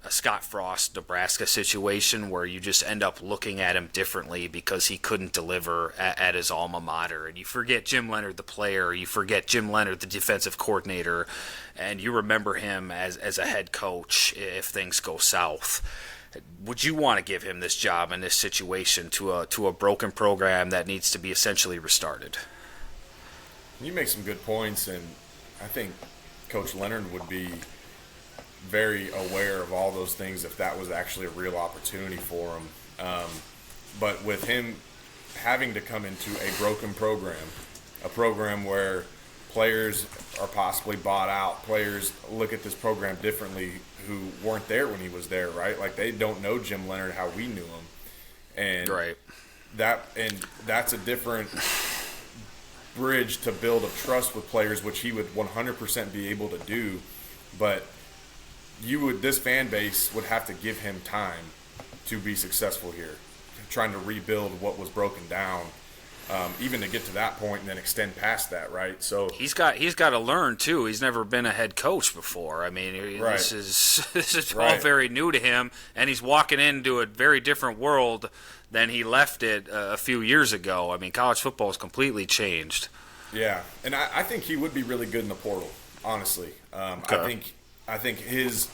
a Scott Frost, Nebraska situation where you just end up looking at him differently because he couldn't deliver at his alma mater. And you forget Jim Leonhard, the player. You forget Jim Leonhard, the defensive coordinator. And you remember him as a head coach if things go south. Would you want to give him this job in this situation to a broken program that needs to be essentially restarted? You make some good points, and I think Coach Leonhard would be very aware of all those things if that was actually a real opportunity for him. But with him having to come into a broken program, a program where players are possibly bought out, players look at this program differently who weren't there when he was there, right? Like, they don't know Jim Leonhard how we knew him. And right. That's a different bridge to build a trust with players, which he would 100% be able to do. But this fan base would have to give him time to be successful here, trying to rebuild what was broken down, even to get to that point and then extend past that, right? So he's got to learn too. He's never been a head coach before. I mean, right. this is all right. very new to him, and he's walking into a very different world than he left it a few years ago. I mean, college football has completely changed. Yeah, and I think he would be really good in the portal, honestly. Okay. I think his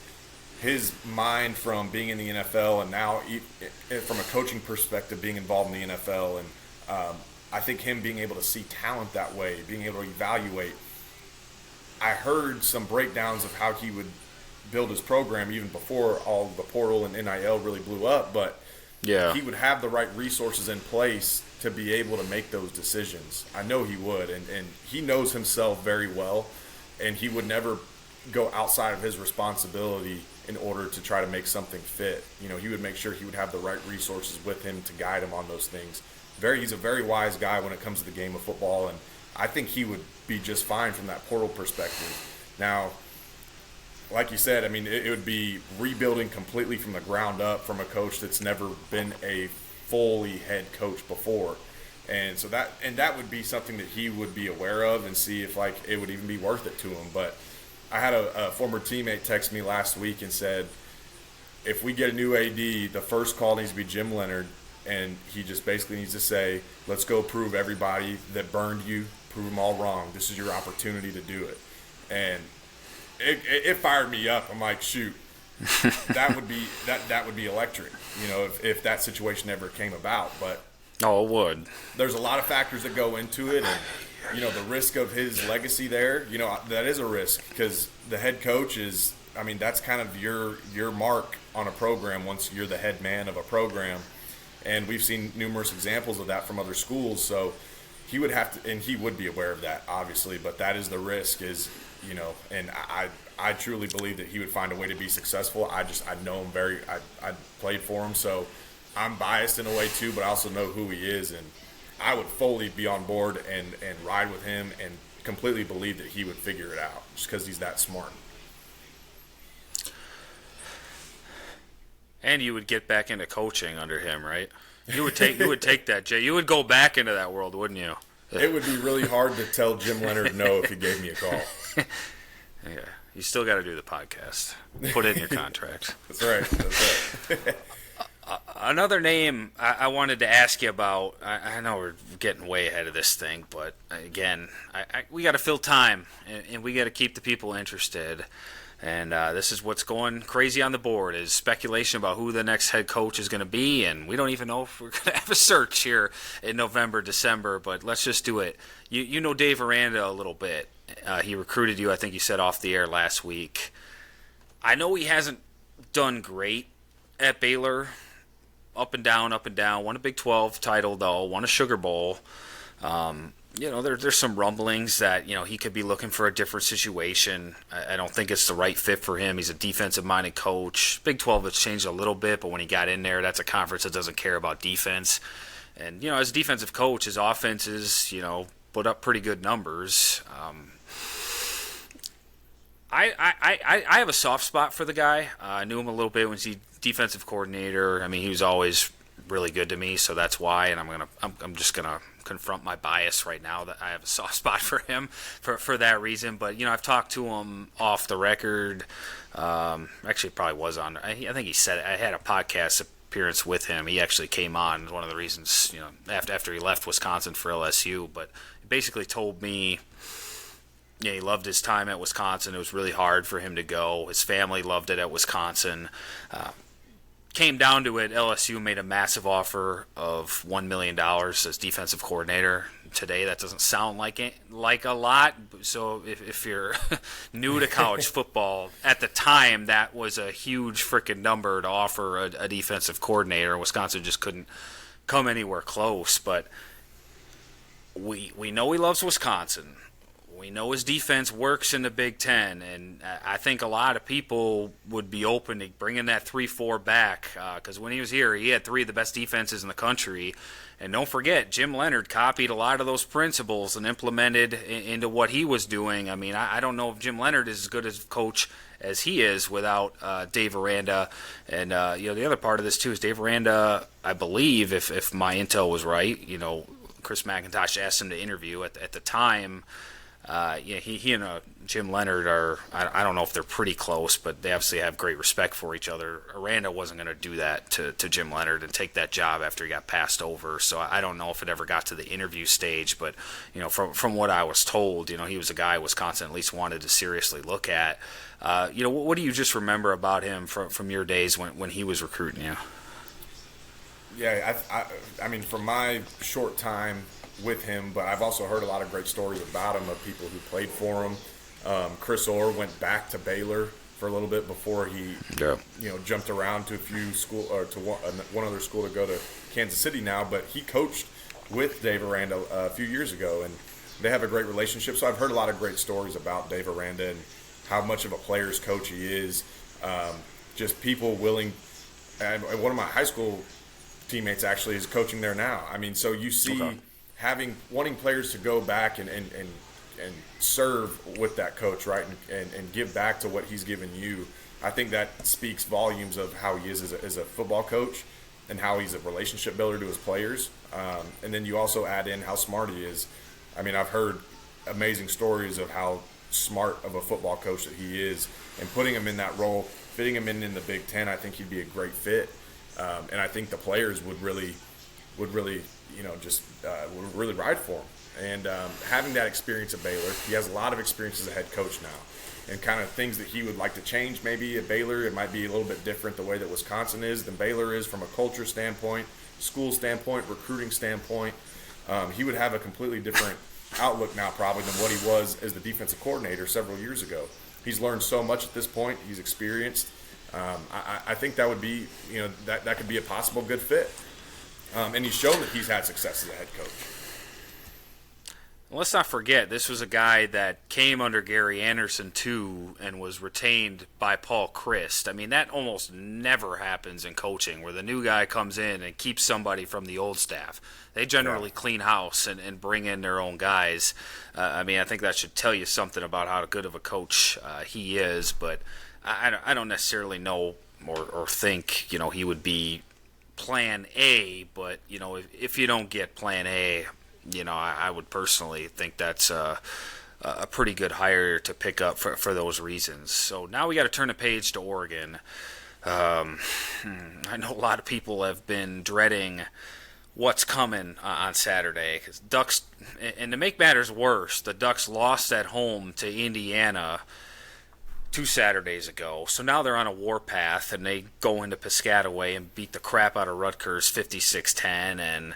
mind from being in the NFL and now from a coaching perspective being involved in the NFL, and I think him being able to see talent that way, being able to evaluate. I heard some breakdowns of how he would build his program even before all the portal and NIL really blew up, but yeah, he would have the right resources in place to be able to make those decisions. I know he would, and he knows himself very well, and he would never go outside of his responsibility in order to try to make something fit. You know, he would make sure he would have the right resources with him to guide him on those things. He's a very wise guy when it comes to the game of football, and I think he would be just fine from that portal perspective. Now, like you said, I mean, it would be rebuilding completely from the ground up from a coach that's never been a fully head coach before. And so that would be something that he would be aware of and see if, like, it would even be worth it to him. But I had a former teammate text me last week and said, if we get a new AD, the first call needs to be Jim Leonhard, and he just basically needs to say, let's go prove everybody that burned you, prove them all wrong. This is your opportunity to do it. And it fired me up. I'm like, shoot, that would be electric, you know, if that situation ever came about. But oh, it would. There's a lot of factors that go into it, and you know, the risk of his legacy there, you know, that is a risk, because the head coach is, I mean, that's kind of your mark on a program once you're the head man of a program. And we've seen numerous examples of that from other schools. So he would have to, and he would be aware of that, obviously, but that is the risk, is, you know, and I truly believe that he would find a way to be successful. I know him I played for him, so I'm biased in a way too, but I also know who he is, and I would fully be on board and ride with him and completely believe that he would figure it out just because he's that smart. And you would get back into coaching under him, right? You would take that, Jay. You would go back into that world, wouldn't you? It would be really hard to tell Jim Leonhard no if he gave me a call. Yeah, you still got to do the podcast. Put it in your contract. That's right. Another name I wanted to ask you about. I know we're getting way ahead of this thing, but again, we got to fill time, and we got to keep the people interested. And this is what's going crazy on the board, is speculation about who the next head coach is going to be, and we don't even know if we're going to have a search here in November, December, but let's just do it. You know Dave Aranda a little bit. He recruited you, I think you said off the air last week. I know he hasn't done great at Baylor, up and down, won a Big 12 title, though, won a Sugar Bowl. You know, there's some rumblings that, you know, he could be looking for a different situation. I don't think it's the right fit for him. He's a defensive-minded coach. Big 12 has changed a little bit, but when he got in there, that's a conference that doesn't care about defense. And, you know, as a defensive coach, his offenses, you know, put up pretty good numbers. I have a soft spot for the guy. I knew him a little bit when he was defensive coordinator. I mean, he was always really good to me, so that's why. And I'm just gonna confront my bias right now that I have a soft spot for him for that reason. But you know, I've talked to him off the record. Actually, it probably was on. I think he said it. I had a podcast appearance with him. He actually came on. One of the reasons, you know, after he left Wisconsin for LSU, but he basically told me, yeah, he loved his time at Wisconsin. It was really hard for him to go. His family loved it at Wisconsin. came down to it, LSU made a massive offer of $1 million as defensive coordinator. Today, that doesn't sound like a lot. So if you're new to college football, at the time, that was a huge freaking number to offer a defensive coordinator. Wisconsin just couldn't come anywhere close. But we know he loves Wisconsin. We know his defense works in the Big Ten, and I think a lot of people would be open to bringing that 3-4 back because when he was here, he had 3 of the best defenses in the country. And don't forget, Jim Leonhard copied a lot of those principles and implemented into what he was doing. I mean, I don't know if Jim Leonhard is as good a coach as he is without Dave Aranda. And, the other part of this, too, is Dave Aranda, I believe, if my intel was right, Chris McIntosh asked him to interview at the time. He and Jim Leonhard are, I don't know if they're pretty close, but they obviously have great respect for each other. Aranda wasn't going to do that to Jim Leonhard and take that job after he got passed over. So I don't know if it ever got to the interview stage, but, from what I was told, he was a guy Wisconsin at least wanted to seriously look at. What do you just remember about him from your days when he was recruiting you? Yeah, I mean, from my short time with him, but I've also heard a lot of great stories about him of people who played for him. Chris Orr went back to Baylor for a little bit before he, jumped around to a few school or to one other school to go to Kansas City now. But he coached with Dave Aranda a few years ago, and they have a great relationship. So I've heard a lot of great stories about Dave Aranda and how much of a player's coach he is. Just people willing. And one of my high school teammates actually is coaching there now. I mean, so you see. Okay. Wanting players to go back and serve with that coach, right, and give back to what he's given you, I think that speaks volumes of how he is as a football coach and how he's a relationship builder to his players. And then you also add in how smart he is. I mean, I've heard amazing stories of how smart of a football coach that he is, and putting him in that role, fitting him in the Big Ten, I think he'd be a great fit. And I think the players would really would really ride for him. And having that experience at Baylor, he has a lot of experience as a head coach now. And kind of things that he would like to change maybe at Baylor, it might be a little bit different the way that Wisconsin is than Baylor is from a culture standpoint, school standpoint, recruiting standpoint. He would have a completely different outlook now probably than what he was as the defensive coordinator several years ago. He's learned so much at this point. He's experienced. I think that would be, that could be a possible good fit. And he's shown that he's had success as a head coach. Let's not forget, this was a guy that came under Gary Anderson, too, and was retained by Paul Chryst. I mean, that almost never happens in coaching, where the new guy comes in and keeps somebody from the old staff. They generally clean house and bring in their own guys. I think that should tell you something about how good of a coach he is, but I don't necessarily know or think, he would be plan A, but, if you don't get plan A, I would personally think that's a pretty good hire to pick up for those reasons. So now we got to turn the page to Oregon. I know a lot of people have been dreading what's coming on Saturday, because Ducks, and to make matters worse, the Ducks lost at home to Indiana 2 Saturdays ago. So now they're on a warpath, and they go into Piscataway and beat the crap out of Rutgers 56-10, and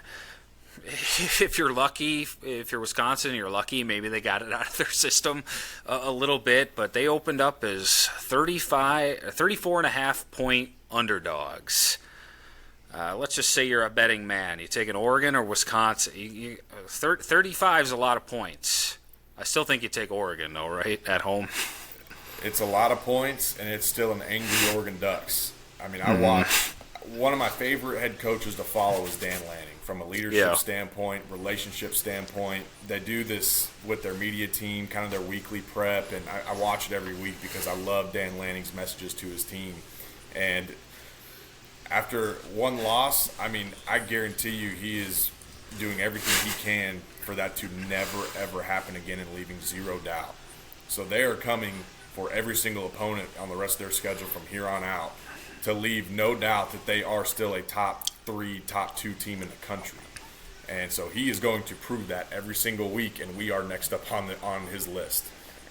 if you're lucky, if you're Wisconsin, you're lucky, maybe they got it out of their system a little bit, but they opened up as 34.5 point underdogs. Let's just say you're a betting man. You taking Oregon or Wisconsin? 35 is a lot of points. I still think you take Oregon, though, right, at home? It's a lot of points, and it's still an angry Oregon Ducks. I watch. One of my favorite head coaches to follow is Dan Lanning. From a leadership standpoint, relationship standpoint, they do this with their media team, kind of their weekly prep, and I watch it every week because I love Dan Lanning's messages to his team. And after one loss, I guarantee you he is doing everything he can for that to never, ever happen again and leaving zero doubt. So they are coming for every single opponent on the rest of their schedule from here on out to leave no doubt that they are still a top 3, top 2 team in the country. And so he is going to prove that every single week, and we are next up on his list.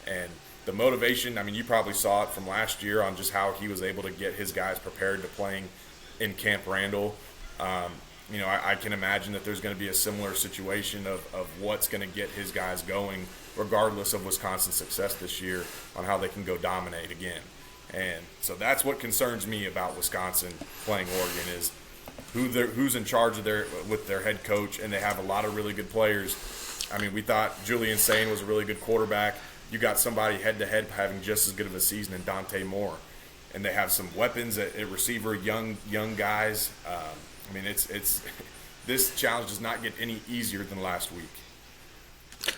And the motivation, you probably saw it from last year on just how he was able to get his guys prepared to playing in Camp Randall. I can imagine that there's going to be a similar situation of what's going to get his guys going, regardless of Wisconsin's success this year, on how they can go dominate again. And so that's what concerns me about Wisconsin playing Oregon is who's in charge of with their head coach, and they have a lot of really good players. I mean, we thought Julian Sane was a really good quarterback. You got somebody head-to-head having just as good of a season in Dante Moore. And they have some weapons at receiver, young guys. I mean, it's this challenge does not get any easier than last week.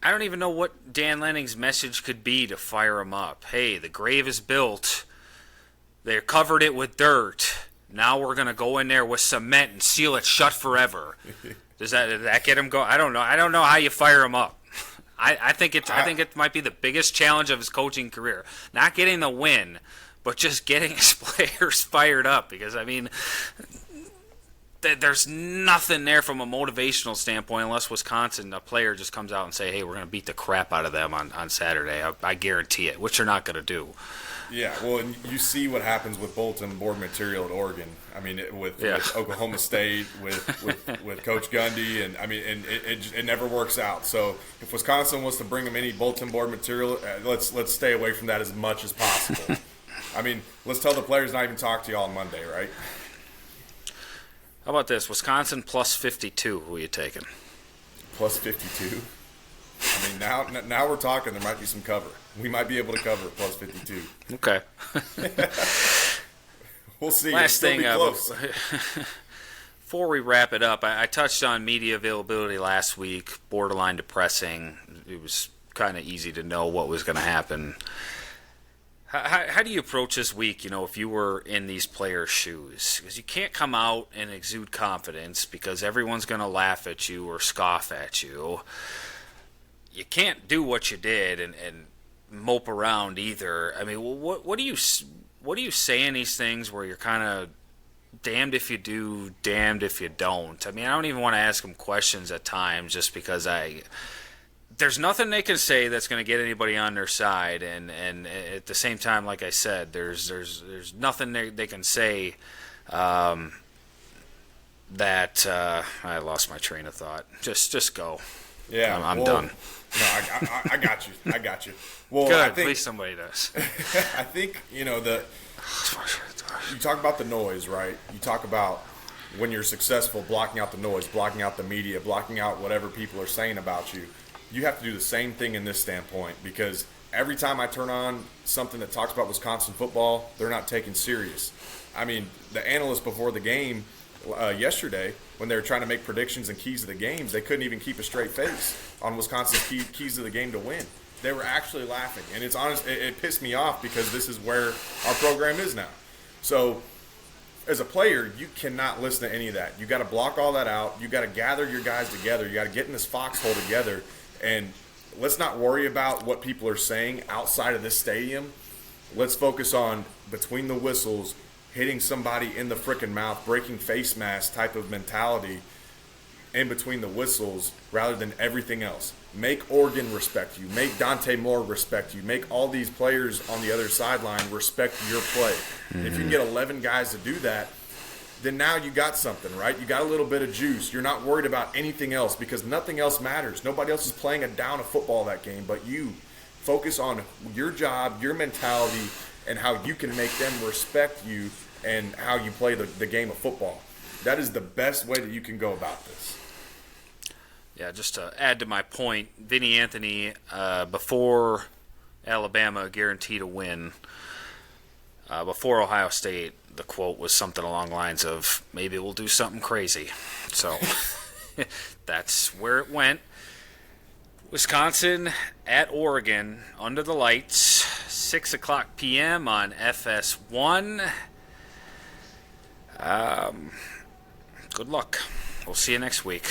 I don't even know what Dan Lanning's message could be to fire him up. Hey, the grave is built. They covered it with dirt. Now we're going to go in there with cement and seal it shut forever. Does that get him going? I don't know. I don't know how you fire him up. I think it might be the biggest challenge of his coaching career. Not getting the win, but just getting his players fired up. Because, I mean, there's nothing there from a motivational standpoint unless Wisconsin, a player just comes out and say, hey, we're going to beat the crap out of them on Saturday. I guarantee it, which they're not going to do. Yeah, well, and you see what happens with bulletin board material at Oregon. I mean, with Oklahoma State, with Coach Gundy, and I mean, and it never works out. So if Wisconsin wants to bring them any bulletin board material, let's stay away from that as much as possible. I mean, let's tell the players not even talk to you on Monday, right? How about this? Wisconsin plus 52. Who are you taking? Plus 52. I mean, now we're talking. There might be some cover. We might be able to cover plus 52. Okay. We'll see. Last thing, before we wrap it up, I touched on media availability last week. Borderline depressing. It was kind of easy to know what was going to happen. How do you approach this week, if you were in these players' shoes? Because you can't come out and exude confidence because everyone's going to laugh at you or scoff at you. You can't do what you did and mope around either. I mean, what do you say in these things where you're kind of damned if you do, damned if you don't? I mean, I don't even want to ask them questions at times just because there's nothing they can say that's going to get anybody on their side, and at the same time, like I said, there's nothing they can say that I lost my train of thought. Just go. Yeah, I'm done. No, I got you. I got you. Well, good. I think, at least somebody does. I think you talk about the noise, right? You talk about when you're successful, blocking out the noise, blocking out the media, blocking out whatever people are saying about you. You have to do the same thing in this standpoint because every time I turn on something that talks about Wisconsin football, they're not taken serious. I mean, the analysts before the game yesterday, when they were trying to make predictions and keys of the games, they couldn't even keep a straight face on Wisconsin's keys of the game to win. They were actually laughing, and it's honest. It pissed me off because this is where our program is now. So, as a player, you cannot listen to any of that. You got to block all that out. You got to gather your guys together. You got to get in this foxhole together, and let's not worry about what people are saying outside of this stadium. Let's focus on between the whistles, hitting somebody in the frickin' mouth, breaking face mask type of mentality in between the whistles rather than everything else. Make Oregon respect you. Make Dante Moore respect you. Make all these players on the other sideline respect your play. Mm-hmm. If you can get 11 guys to do that, then now you got something, right? You got a little bit of juice. You're not worried about anything else because nothing else matters. Nobody else is playing a down of football that game but you. Focus on your job, your mentality, and how you can make them respect you and how you play the game of football. That is the best way that you can go about this. Yeah, just to add to my point, Vinny Anthony, before Alabama guaranteed a win, before Ohio State, the quote was something along the lines of, maybe we'll do something crazy. So that's where it went. Wisconsin at Oregon, under the lights, 6 o'clock p.m. on FS1. Good luck. We'll see you next week.